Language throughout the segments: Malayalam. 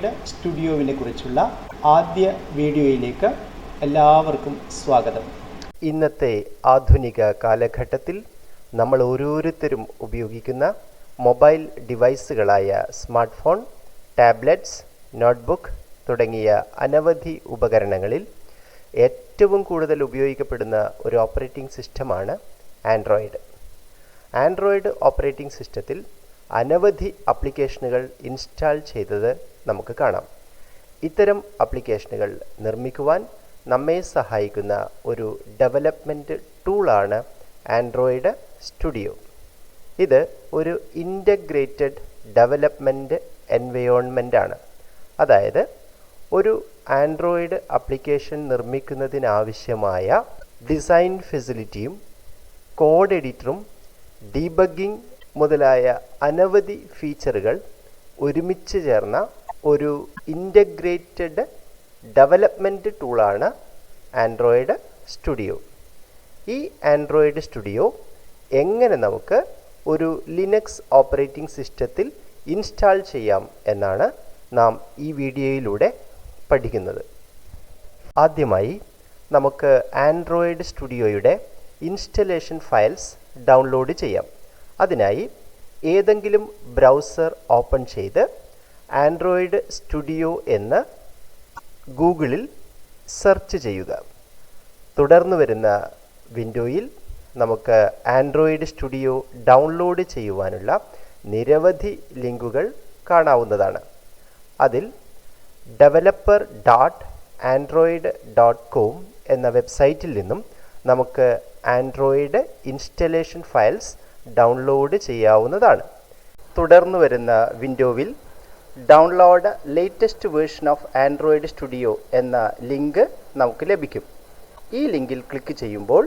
ആൻഡ്രോയിഡ് സ്റ്റുഡിയോവിനെ കുറിച്ചുള്ള ആദ്യ വീഡിയോയിലേക്ക് എല്ലാവർക്കും സ്വാഗതം. ഇന്നത്തെ ആധുനിക കാലഘട്ടത്തിൽ നമ്മൾ ഓരോരുത്തരും ഉപയോഗിക്കുന്ന മൊബൈൽ ഡിവൈസുകളായ സ്മാർട്ട് ഫോൺ, ടാബ്ലറ്റ്സ്, നോട്ട്ബുക്ക് തുടങ്ങിയ അനവധി ഉപകരണങ്ങളിൽ ഏറ്റവും കൂടുതൽ ഉപയോഗിക്കപ്പെടുന്ന ഒരു ഓപ്പറേറ്റിംഗ് സിസ്റ്റമാണ് ആൻഡ്രോയിഡ്. ആൻഡ്രോയിഡ് ഓപ്പറേറ്റിംഗ് സിസ്റ്റത്തിൽ അനവധി ആപ്ലിക്കേഷനുകൾ ഇൻസ്റ്റാൾ ചെയ്തത് നമുക്ക് കാണാം. ഇത്തരം ആപ്ലിക്കേഷനുകൾ നിർമ്മിക്കുവാൻ നമ്മെ സഹായിക്കുന്ന ഒരു ഡെവലപ്മെൻറ്റ് ടൂളാണ് ആൻഡ്രോയിഡ് സ്റ്റുഡിയോ. ഇത് ഒരു ഇൻ്റഗ്രേറ്റഡ് ഡെവലപ്മെൻറ്റ് എൻവയോൺമെൻ്റ് ആണ്. അതായത് ഒരു ആൻഡ്രോയിഡ് ആപ്ലിക്കേഷൻ നിർമ്മിക്കുന്നതിനാവശ്യമായ ഡിസൈൻ ഫെസിലിറ്റിയും കോഡ് എഡിറ്ററും ഡീബഗ്ഗിംഗ് മുതലായ അനവധി ഫീച്ചറുകൾ ഒരുമിച്ച് ചേർന്ന ഒരു ഇൻ്റഗ്രേറ്റഡ് ഡെവലപ്മെൻറ്റ് ടൂളാണ് ആൻഡ്രോയിഡ് സ്റ്റുഡിയോ. ഈ ആൻഡ്രോയിഡ് സ്റ്റുഡിയോ എങ്ങനെ നമുക്ക് ഒരു ലിനക്സ് ഓപ്പറേറ്റിംഗ് സിസ്റ്റത്തിൽ ഇൻസ്റ്റാൾ ചെയ്യാം എന്നാണ് നാം ഈ വീഡിയോയിലൂടെ പഠിക്കുന്നത്. ആദ്യമായി നമുക്ക് ആൻഡ്രോയിഡ് സ്റ്റുഡിയോയുടെ ഇൻസ്റ്റലേഷൻ ഫയൽസ് ഡൗൺലോഡ് ചെയ്യാം. അതിനായി ഏതെങ്കിലും ബ്രൗസർ ഓപ്പൺ ചെയ്ത് ആൻഡ്രോയിഡ് സ്റ്റുഡിയോ എന്ന് ഗൂഗിളിൽ സെർച്ച് ചെയ്യുക. തുടർന്ന് വരുന്ന വിൻഡോയിൽ നമുക്ക് ആൻഡ്രോയിഡ് സ്റ്റുഡിയോ ഡൗൺലോഡ് ചെയ്യുവാനുള്ള നിരവധി ലിങ്കുകൾ കാണാവുന്നതാണ്. അതിൽ developer.android.com എന്ന വെബ്സൈറ്റിൽ നിന്നും നമുക്ക് ആൻഡ്രോയിഡ് ഇൻസ്റ്റലേഷൻ ഫയൽസ് ഡൗൺലോഡ് ചെയ്യാവുന്നതാണ്. തുടർന്ന് വരുന്ന വിൻഡോവിൽ download latest version of Android studio എന്ന ലിങ്ക് നമുക്ക് ലഭിക്കും. ഈ ലിങ്കിൽ ക്ലിക്ക് ചെയ്യുമ്പോൾ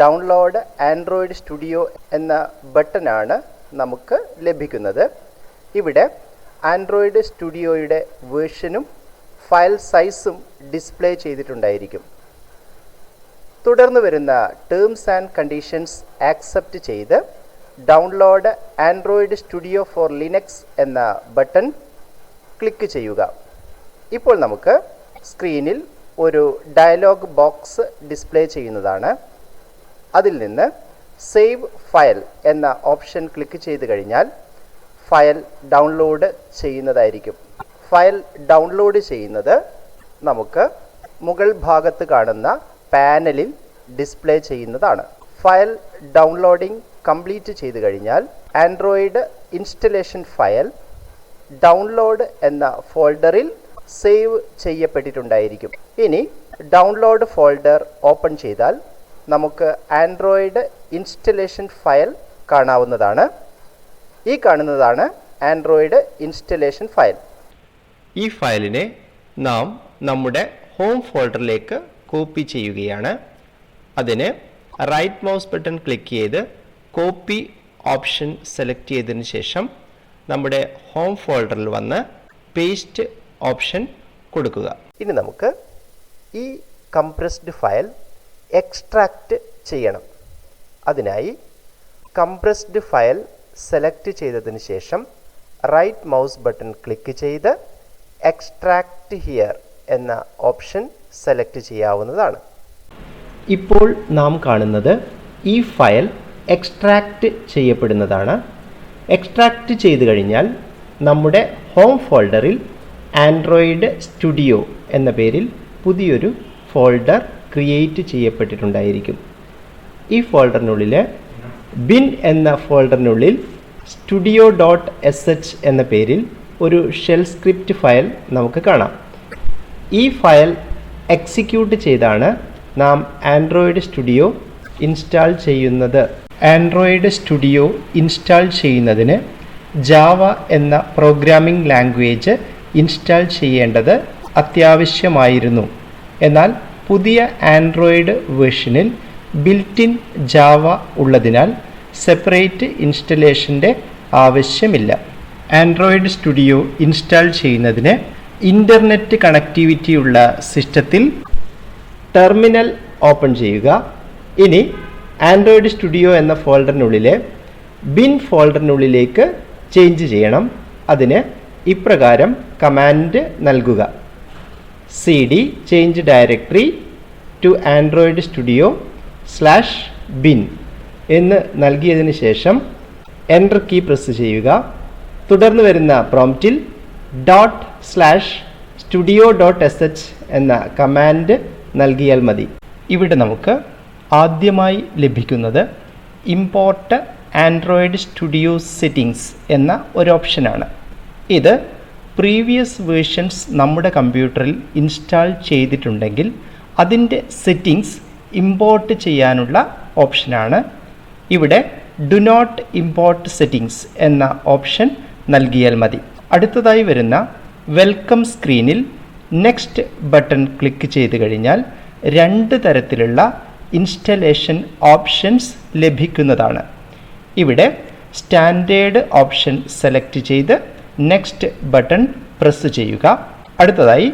ഡൗൺലോഡ് ആൻഡ്രോയിഡ് സ്റ്റുഡിയോ എന്ന ബട്ടനാണ് നമുക്ക് ലഭിക്കുന്നത്. ഇവിടെ ആൻഡ്രോയിഡ് സ്റ്റുഡിയോയുടെ വേർഷനും ഫയൽ സൈസും ഡിസ്പ്ലേ ചെയ്തിട്ടുണ്ടായിരിക്കും. തുടർന്ന് വരുന്ന ടേംസ് ആൻഡ് കണ്ടീഷൻസ് ആക്സെപ്റ്റ് ചെയ്ത് download Android studio for Linux എന്ന ബട്ടൺ ക്ലിക്ക് ചെയ്യുക. ഇപ്പോൾ നമുക്ക് സ്ക്രീനിൽ ഒരു ഡയലോഗ് ബോക്സ് ഡിസ്പ്ലേ ചെയ്യുന്നതാണ്. അതിൽ നിന്ന് സേവ് ഫയൽ എന്ന ഓപ്ഷൻ ക്ലിക്ക് ചെയ്ത് കഴിഞ്ഞാൽ ഫയൽ ഡൗൺലോഡ് ചെയ്യുന്നതായിരിക്കും. ഫയൽ ഡൗൺലോഡ് ചെയ്യുന്നത് നമുക്ക് മുകൾ ഭാഗത്ത് കാണുന്ന പാനലിൽ ഡിസ്പ്ലേ ചെയ്യുന്നതാണ്. ഫയൽ ഡൗൺലോഡിംഗ് കംപ്ലീറ്റ് ചെയ്ത് കഴിഞ്ഞാൽ ആൻഡ്രോയിഡ് ഇൻസ്റ്റലേഷൻ ഫയൽ ഡൗൺലോഡ് എന്ന ഫോൾഡറിൽ സേവ് ചെയ്യപ്പെട്ടിട്ടുണ്ടായിരിക്കും. ഇനി ഡൗൺലോഡ് ഫോൾഡർ ഓപ്പൺ ചെയ്താൽ നമുക്ക് ആൻഡ്രോയിഡ് ഇൻസ്റ്റലേഷൻ ഫയൽ കാണാവുന്നതാണ്. ഈ കാണുന്നതാണ് ആൻഡ്രോയിഡ് ഇൻസ്റ്റലേഷൻ ഫയൽ. ഈ ഫയലിനെ നാം നമ്മുടെ ഹോം ഫോൾഡറിലേക്ക് കോപ്പി ചെയ്യുകയാണ്. അതിന് റൈറ്റ് മൗസ് ബട്ടൺ ക്ലിക്ക് ചെയ്ത് കോപ്പി ഓപ്ഷൻ സെലക്ട് ചെയ്തതിന് ശേഷം നമ്മുടെ ഹോം ഫോൾഡറിൽ വന്ന് പേസ്റ്റ് ഓപ്ഷൻ കൊടുക്കുക. ഇനി നമുക്ക് ഈ കംപ്രസ്ഡ് ഫയൽ എക്സ്ട്രാക്റ്റ് ചെയ്യണം. അതിനായി കംപ്രസ്ഡ് ഫയൽ സെലക്ട് ചെയ്തതിന് ശേഷം റൈറ്റ് മൗസ് ബട്ടൺ ക്ലിക്ക് ചെയ്ത് എക്സ്ട്രാക്റ്റ് ഹിയർ എന്ന ഓപ്ഷൻ സെലക്ട് ചെയ്യാവുന്നതാണ്. ഇപ്പോൾ നാം കാണുന്നത് ഈ ഫയൽ എക്സ്ട്രാക്റ്റ് ചെയ്യപ്പെടുന്നതാണ്. എക്സ്ട്രാക്റ്റ് ചെയ്ത് കഴിഞ്ഞാൽ നമ്മുടെ ഹോം ഫോൾഡറിൽ ആൻഡ്രോയിഡ് സ്റ്റുഡിയോ എന്ന പേരിൽ പുതിയൊരു ഫോൾഡർ ക്രിയേറ്റ് ചെയ്യപ്പെട്ടിട്ടുണ്ടായിരിക്കും. ഈ ഫോൾഡറിനുള്ളിൽ ബിൻ എന്ന ഫോൾഡറിനുള്ളിൽ studio.sh എന്ന പേരിൽ ഒരു ഷെൽ സ്ക്രിപ്റ്റ് ഫയൽ നമുക്ക് കാണാം. ഈ ഫയൽ എക്സിക്യൂട്ട് ചെയ്താണ് നാം ആൻഡ്രോയിഡ് സ്റ്റുഡിയോ ഇൻസ്റ്റാൾ ചെയ്യുന്നത്. ആൻഡ്രോയിഡ് സ്റ്റുഡിയോ ഇൻസ്റ്റാൾ ചെയ്യുന്നതിന് ജാവ എന്ന പ്രോഗ്രാമിംഗ് ലാംഗ്വേജ് ഇൻസ്റ്റാൾ ചെയ്യേണ്ടത് അത്യാവശ്യമായിരുന്നു. എന്നാൽ പുതിയ ആൻഡ്രോയിഡ് വേർഷനിൽ ബിൽറ്റ് ഇൻ ജാവ ഉള്ളതിനാൽ സെപ്പറേറ്റ് ഇൻസ്റ്റലേഷൻ്റെ ആവശ്യമില്ല. ആൻഡ്രോയിഡ് സ്റ്റുഡിയോ ഇൻസ്റ്റാൾ ചെയ്യുന്നതിന് ഇൻ്റർനെറ്റ് കണക്ടിവിറ്റിയുള്ള സിസ്റ്റത്തിൽ ടെർമിനൽ ഓപ്പൺ ചെയ്യുക. ഇനി ആൻഡ്രോയിഡ് സ്റ്റുഡിയോ എന്ന ഫോൾഡറിനുള്ളിലെ ബിൻ ഫോൾഡറിനുള്ളിലേക്ക് ചേഞ്ച് ചെയ്യണം. അതിന് ഇപ്രകാരം കമാൻഡ് നൽകുക: cd change directory to Android Studio /bin എന്ന് നൽകിയതിന് ശേഷം എൻ്റർ കീ പ്രസ് ചെയ്യുക. തുടർന്ന് വരുന്ന പ്രോംപ്റ്റിൽ ./studio.sh എന്ന കമാൻഡ് നൽകിയാൽ മതി. ഇവിടെ നമുക്ക് ആദ്യമായി ലഭിക്കുന്നത് ഇമ്പോർട്ട് ആൻഡ്രോയിഡ് സ്റ്റുഡിയോ സെറ്റിംഗ്സ് എന്ന ഒരു ഓപ്ഷനാണ്. ഇത് പ്രീവിയസ് വേർഷൻസ് നമ്മുടെ കമ്പ്യൂട്ടറിൽ ഇൻസ്റ്റാൾ ചെയ്തിട്ടുണ്ടെങ്കിൽ അതിൻ്റെ സെറ്റിംഗ്സ് ഇമ്പോർട്ട് ചെയ്യാനുള്ള ഓപ്ഷനാണ്. ഇവിടെ ഡു നോട്ട് ഇമ്പോർട്ട് സെറ്റിംഗ്സ് എന്ന ഓപ്ഷൻ നൽകിയാൽ മതി. അടുത്തതായി വരുന്ന വെൽക്കം സ്ക്രീനിൽ നെക്സ്റ്റ് ബട്ടൺ ക്ലിക്ക് ചെയ്ത് കഴിഞ്ഞാൽ 2 തരത്തിലുള്ള ഇൻസ്റ്റലേഷൻ ഓപ്ഷൻസ് ലഭിക്കുന്നതാണ്. ഇവിടെ സ്റ്റാൻഡേർഡ് ഓപ്ഷൻ സെലക്ട് ചെയ്ത് നെക്സ്റ്റ് ബട്ടൺ പ്രസ് ചെയ്യുക. അടുത്തതായി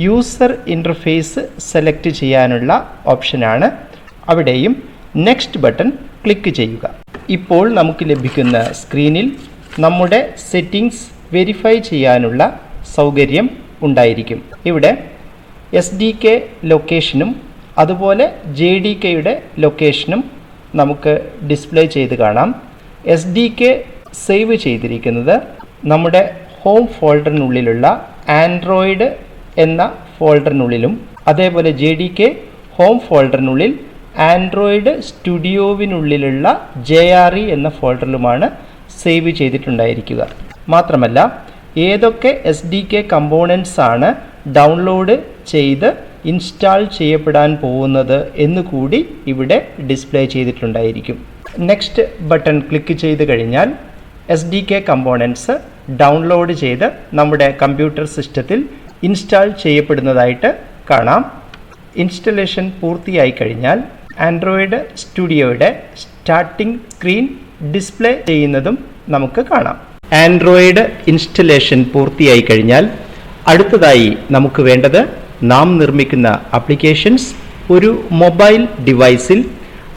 യൂസർ ഇൻ്റർഫേസ് സെലക്ട് ചെയ്യാനുള്ള ഓപ്ഷനാണ്. അവിടെയും നെക്സ്റ്റ് ബട്ടൺ ക്ലിക്ക് ചെയ്യുക. ഇപ്പോൾ നമുക്ക് ലഭിക്കുന്ന സ്ക്രീനിൽ നമ്മുടെ സെറ്റിംഗ്സ് വെരിഫൈ ചെയ്യാനുള്ള സൗകര്യം ഉണ്ടായിരിക്കും. ഇവിടെ SDK ലൊക്കേഷനും അതുപോലെ JDKയുടെ ലൊക്കേഷനും നമുക്ക് ഡിസ്പ്ലേ ചെയ്ത് കാണാം. SDK സേവ് ചെയ്തിരിക്കുന്നത് നമ്മുടെ ഹോം ഫോൾഡറിനുള്ളിലുള്ള ആൻഡ്രോയിഡ് എന്ന ഫോൾഡറിനുള്ളിലും അതേപോലെ JDK ഹോം ഫോൾഡറിനുള്ളിൽ ആൻഡ്രോയിഡ് സ്റ്റുഡിയോവിനുള്ളിലുള്ള JRE എന്ന ഫോൾഡറിലുമാണ് സേവ് ചെയ്തിട്ടുണ്ടായിരിക്കുക. മാത്രമല്ല ഏതൊക്കെ SDK കമ്പോണൻസ് ആണ് ഡൗൺലോഡ് ചെയ്ത് ഇൻസ്റ്റാൾ ചെയ്യപ്പെടാൻ പോകുന്നത് എന്നുകൂടി ഇവിടെ ഡിസ്പ്ലേ ചെയ്തിട്ടുണ്ടായിരിക്കും. നെക്സ്റ്റ് ബട്ടൺ ക്ലിക്ക് ചെയ്ത് കഴിഞ്ഞാൽ SDK കമ്പോണൻസ് ഡൗൺലോഡ് ചെയ്ത് നമ്മുടെ കമ്പ്യൂട്ടർ സിസ്റ്റത്തിൽ ഇൻസ്റ്റാൾ ചെയ്യപ്പെടുന്നതായിട്ട് കാണാം. ഇൻസ്റ്റലേഷൻ പൂർത്തിയായി കഴിഞ്ഞാൽ ആൻഡ്രോയിഡ് സ്റ്റുഡിയോയുടെ സ്റ്റാർട്ടിംഗ് സ്ക്രീൻ ഡിസ്പ്ലേ ചെയ്യുന്നതും നമുക്ക് കാണാം. ആൻഡ്രോയിഡ് ഇൻസ്റ്റലേഷൻ പൂർത്തിയായി കഴിഞ്ഞാൽ അടുത്തതായി നമുക്ക് വേണ്ടത് നാം നിർമ്മിക്കുന്ന ആപ്ലിക്കേഷൻസ് ഒരു മൊബൈൽ ഡിവൈസിൽ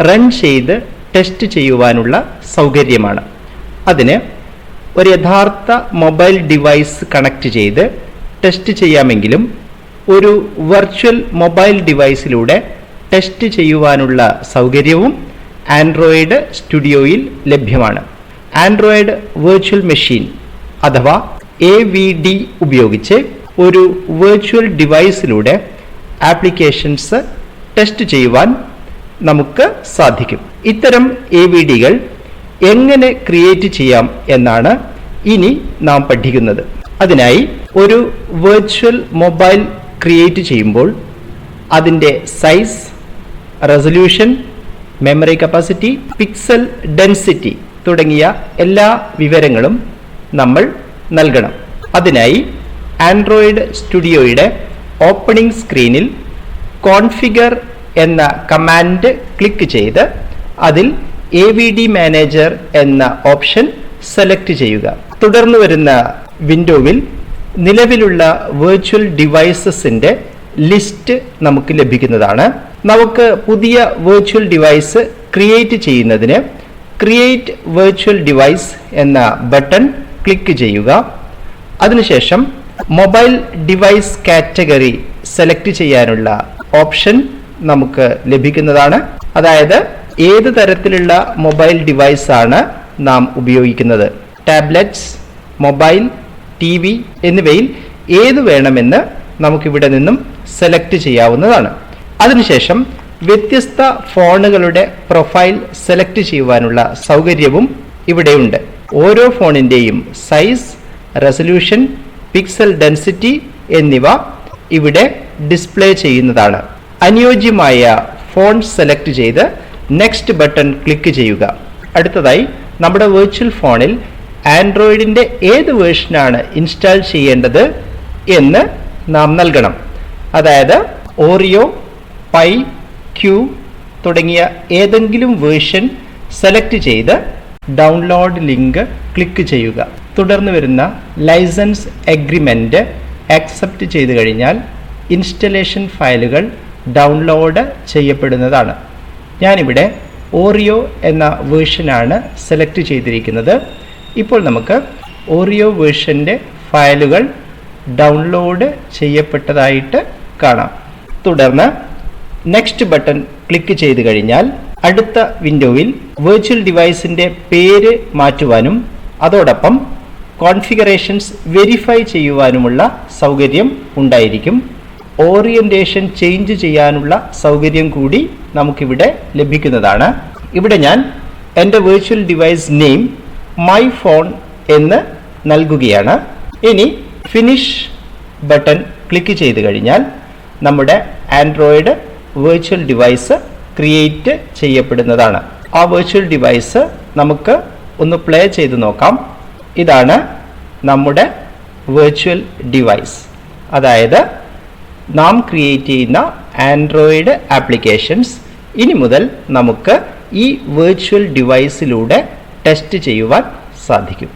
റൺ ചെയ്ത് ടെസ്റ്റ് ചെയ്യുവാനുള്ള സൗകര്യമാണ്. അതിന് ഒരു യഥാർത്ഥ മൊബൈൽ ഡിവൈസ് കണക്ട് ചെയ്ത് ടെസ്റ്റ് ചെയ്യാമെങ്കിലും ഒരു വെർച്വൽ മൊബൈൽ ഡിവൈസിലൂടെ ടെസ്റ്റ് ചെയ്യുവാനുള്ള സൗകര്യവും ആൻഡ്രോയിഡ് സ്റ്റുഡിയോയിൽ ലഭ്യമാണ്. ആൻഡ്രോയിഡ് വെർച്വൽ മെഷീൻ അഥവാ AVD ഉപയോഗിച്ച് ഒരു വെർച്വൽ ഡിവൈസിലൂടെ ആപ്ലിക്കേഷൻസ് ടെസ്റ്റ് ചെയ്യുവാൻ നമുക്ക് സാധിക്കും. ഇത്തരം AVDകൾ എങ്ങനെ ക്രിയേറ്റ് ചെയ്യാം എന്നാണ് ഇനി നാം പഠിക്കുന്നത്. അതിനായി ഒരു വെർച്വൽ മൊബൈൽ ക്രിയേറ്റ് ചെയ്യുമ്പോൾ അതിൻ്റെ size, resolution, memory capacity, pixel density തുടങ്ങിയ എല്ലാ വിവരങ്ങളും നമ്മൾ നൽകണം. അതിനായി ആൻഡ്രോയിഡ് സ്റ്റുഡിയോയുടെ ഓപ്പണിംഗ് സ്ക്രീനിൽ കോൺഫിഗർ എന്ന കമാൻഡ് ക്ലിക്ക് ചെയ്ത് അതിൽ AVD മാനേജർ എന്ന ഓപ്ഷൻ സെലക്ട് ചെയ്യുക. തുടർന്ന് വരുന്ന വിൻഡോവിൽ നിലവിലുള്ള വെർച്വൽ ഡിവൈസസിൻ്റെ ലിസ്റ്റ് നമുക്ക് ലഭിക്കുന്നതാണ്. നമുക്ക് പുതിയ വെർച്വൽ ഡിവൈസ് ക്രിയേറ്റ് ചെയ്യുന്നതിന് ക്രിയേറ്റ് വെർച്വൽ ഡിവൈസ് എന്ന ബട്ടൺ ക്ലിക്ക് ചെയ്യുക. അതിനുശേഷം മൊബൈൽ ഡിവൈസ് കാറ്റഗറി സെലക്ട് ചെയ്യാനുള്ള ഓപ്ഷൻ നമുക്ക് ലഭിക്കുന്നതാണ്. അതായത് ഏത് തരത്തിലുള്ള മൊബൈൽ ഡിവൈസാണ് നാം ഉപയോഗിക്കുന്നത്, ടാബ്ലറ്റ്സ്, മൊബൈൽ, TV എന്നിവയിൽ ഏത് വേണമെന്ന് നമുക്കിവിടെ നിന്നും സെലക്ട് ചെയ്യാവുന്നതാണ്. അതിനുശേഷം വ്യത്യസ്ത ഫോണുകളുടെ പ്രൊഫൈൽ സെലക്ട് ചെയ്യുവാനുള്ള സൗകര്യവും ഇവിടെയുണ്ട്. ഓരോ ഫോണിൻ്റെയും സൈസ്, റെസൊല്യൂഷൻ, പിക്സൽ ഡെൻസിറ്റി എന്നിവ ഇവിടെ ഡിസ്പ്ലേ ചെയ്യുന്നതാണ്. അനുയോജ്യമായ ഫോൺ സെലക്ട് ചെയ്ത് നെക്സ്റ്റ് ബട്ടൺ ക്ലിക്ക് ചെയ്യുക. അടുത്തതായി നമ്മുടെ വെർച്വൽ ഫോണിൽ ആൻഡ്രോയിഡിൻ്റെ ഏത് വേർഷനാണ് ഇൻസ്റ്റാൾ ചെയ്യേണ്ടത് എന്ന് നാം നൽകണം. അതായത് ഓറിയോ, പൈ, ക്യൂ തുടങ്ങിയ ഏതെങ്കിലും വേർഷൻ സെലക്ട് ചെയ്ത് ഡൗൺലോഡ് ലിങ്ക് ക്ലിക്ക് ചെയ്യുക. തുടർന്ന് വരുന്ന ലൈസൻസ് എഗ്രിമെൻ്റ് ആക്സെപ്റ്റ് ചെയ്ത് കഴിഞ്ഞാൽ ഇൻസ്റ്റലേഷൻ ഫയലുകൾ ഡൗൺലോഡ് ചെയ്യപ്പെടുന്നതാണ്. ഞാനിവിടെ ഓറിയോ എന്ന വേർഷനാണ് സെലക്ട് ചെയ്തിരിക്കുന്നത്. ഇപ്പോൾ നമുക്ക് ഓറിയോ വേർഷൻ്റെ ഫയലുകൾ ഡൗൺലോഡ് ചെയ്യപ്പെട്ടതായിട്ട് കാണാം. തുടർന്ന് നെക്സ്റ്റ് ബട്ടൺ ക്ലിക്ക് ചെയ്ത് കഴിഞ്ഞാൽ അടുത്ത വിൻഡോയിൽ വെർച്വൽ ഡിവൈസിൻ്റെ പേര് മാറ്റുവാനും അതോടൊപ്പം കോൺഫിഗറേഷൻസ് വെരിഫൈ ചെയ്യുവാനുമുള്ള സൗകര്യം ഉണ്ടായിരിക്കും. ഓറിയൻറ്റേഷൻ ചേഞ്ച് ചെയ്യാനുള്ള സൗകര്യം കൂടി നമുക്കിവിടെ ലഭിക്കുന്നതാണ്. ഇവിടെ ഞാൻ എൻ്റെ virtual device name my phone എന്ന് നൽകുകയാണ്. ഇനി ഫിനിഷ് ബട്ടൺ ക്ലിക്ക് ചെയ്ത് കഴിഞ്ഞാൽ നമ്മുടെ ആൻഡ്രോയിഡ് വെർച്വൽ ഡിവൈസ് ക്രിയേറ്റ് ചെയ്യപ്പെടുന്നതാണ്. ആ വെർച്വൽ ഡിവൈസ് നമുക്ക് ഒന്ന് പ്ലേ ചെയ്ത് നോക്കാം. ഇതാണ് നമ്മുടെ വെർച്വൽ ഡിവൈസ്, അതായത് നാം ക്രിയേറ്റ് ചെയ്യുന്ന ആൻഡ്രോയിഡ് ആപ്ലിക്കേഷൻസ് ഇനി മുതൽ നമുക്ക് ഈ വെർച്വൽ ഡിവൈസിലൂടെ ടെസ്റ്റ് ചെയ്യുവാൻ സാധിക്കും.